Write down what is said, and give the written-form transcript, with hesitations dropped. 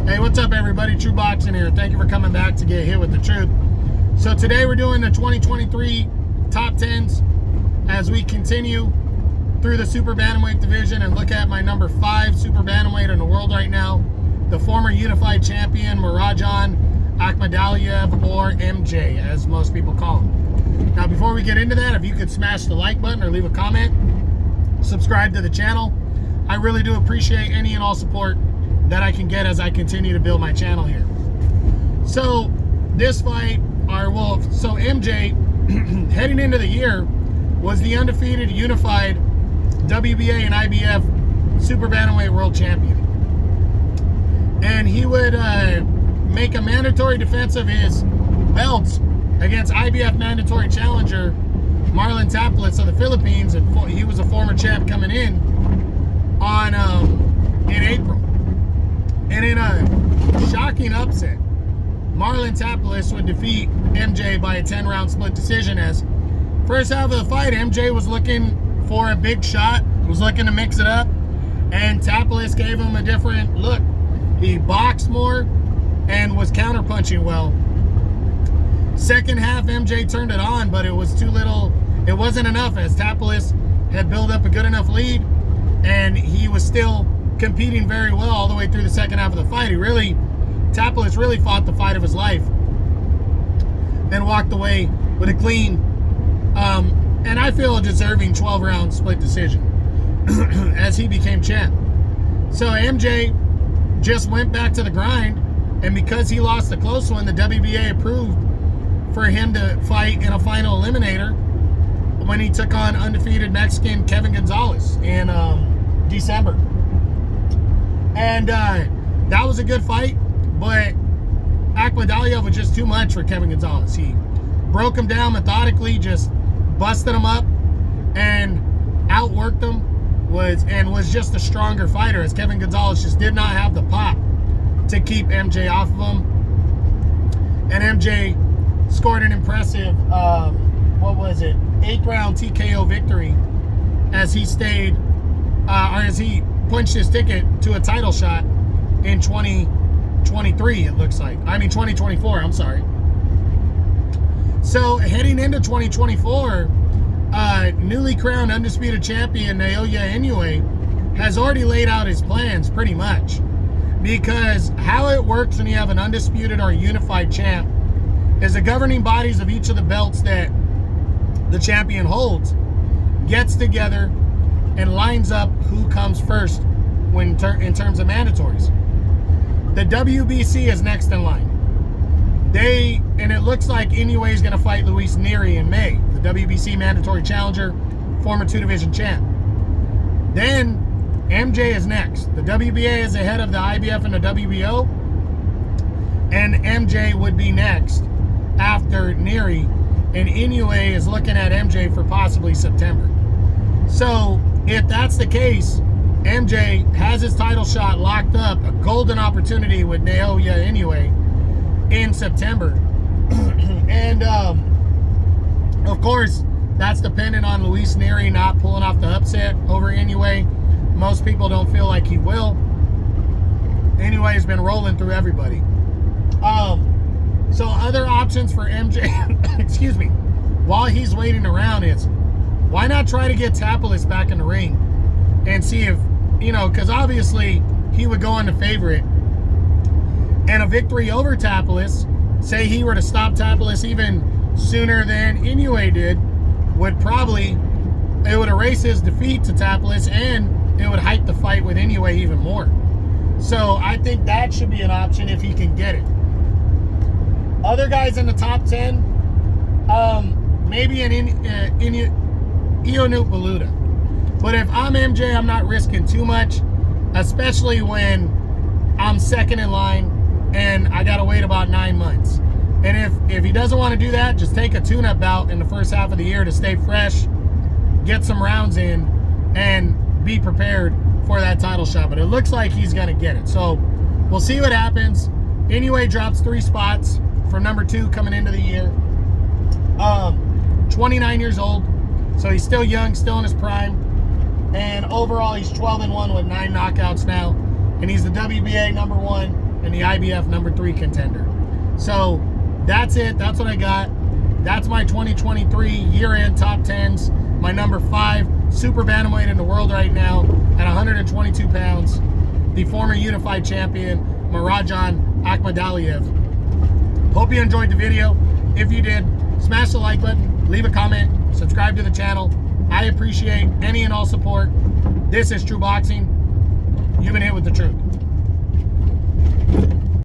Hey, what's up everybody? True Boxing here. Thank you for coming back to get hit with the truth. So today we're doing the 2023 top 10s as we continue through the Super Bantamweight division and look at my number 5 Super Bantamweight in the world right now, the former unified champion Murodjon Ahkmadaliev, or MJ as most people call him. Now before we get into that, if you could smash the like button or leave a comment, subscribe to the channel. I really do appreciate any and all support that I can get as I continue to build my channel here. So this fight, so MJ heading into the year was the undefeated unified WBA and IBF Super Bantamweight world champion, and he would make a mandatory defense of his belts against IBF mandatory challenger Marlon Taplis of the Philippines, and he was a former champ coming in April. And in a shocking upset, Marlon Taplis would defeat MJ by a 10-round split decision. As first half of the fight, MJ was looking for a big shot, was looking to mix it up, and Taplis gave him a different look. He boxed more and was counterpunching well. Second half, MJ turned it on, but it was too little. It wasn't enough, as Taplis had built up a good enough lead, and he was still competing very well all the way through the second half of the fight. Taplis really fought the fight of his life and walked away with a clean, and I feel a deserving 12-round split decision as he became champ. So MJ just went back to the grind, and because he lost a close one, the WBA approved for him to fight in a final eliminator when he took on undefeated Mexican Kevin Gonzalez in December. And that was a good fight, but Ahkmadaliev was just too much for Kevin Gonzalez. He broke him down methodically, just busted him up and outworked him, was just a stronger fighter, as Kevin Gonzalez just did not have the pop to keep MJ off of him. And MJ scored an impressive, 8-round TKO victory as he stayed, as he punched his ticket to a title shot in 2023, it looks like. 2024, I'm sorry. So heading into 2024, newly crowned undisputed champion Naoya Inoue has already laid out his plans pretty much, because how it works when you have an undisputed or unified champ is the governing bodies of each of the belts that the champion holds gets together and lines up who comes first in terms of mandatories. The WBC is next in line. And it looks like Inoue is going to fight Luis Nery in May, the WBC mandatory challenger, former 2-division champ. Then MJ is next. The WBA is ahead of the IBF and the WBO, and MJ would be next after Nery, and Inoue is looking at MJ for possibly September. So if that's the case, MJ has his title shot locked up, a golden opportunity with Naoya Inoue in September. And of course, that's dependent on Luis Nery not pulling off the upset over Inoue. Most people don't feel like he will. Inoue has been rolling through everybody. So other options for MJ, excuse me, while he's waiting around is, why not try to get Taplis back in the ring and see if, because obviously he would go on the favorite. And a victory over Taplis, say he were to stop Taplis even sooner than Inoue did, it would erase his defeat to Taplis, and it would hype the fight with Inoue even more. So I think that should be an option if he can get it. Other guys in the top 10, maybe an Ionut Baluta. But if I'm MJ, I'm not risking too much, especially when I'm second in line and I gotta wait about 9 months. And if he doesn't want to do that, just take a tune-up bout in the first half of the year to stay fresh, get some rounds in, and be prepared for that title shot. But it looks like he's gonna get it. So we'll see what happens. Inoue drops 3 spots from number 2 coming into the year. 29 years old, so he's still young, still in his prime. And overall, he's 12-1 with 9 knockouts now. And he's the WBA #1 and the IBF number 3 contender. So that's it. That's what I got. That's my 2023 year-end top 10s. My number 5 super bantamweight in the world right now at 122 pounds. The former unified champion, Murodjon Ahkmadaliev. Hope you enjoyed the video. If you did, smash the like button, leave a comment, subscribe to the channel. I appreciate any and all support. This is True Boxing. You've been hit with the truth.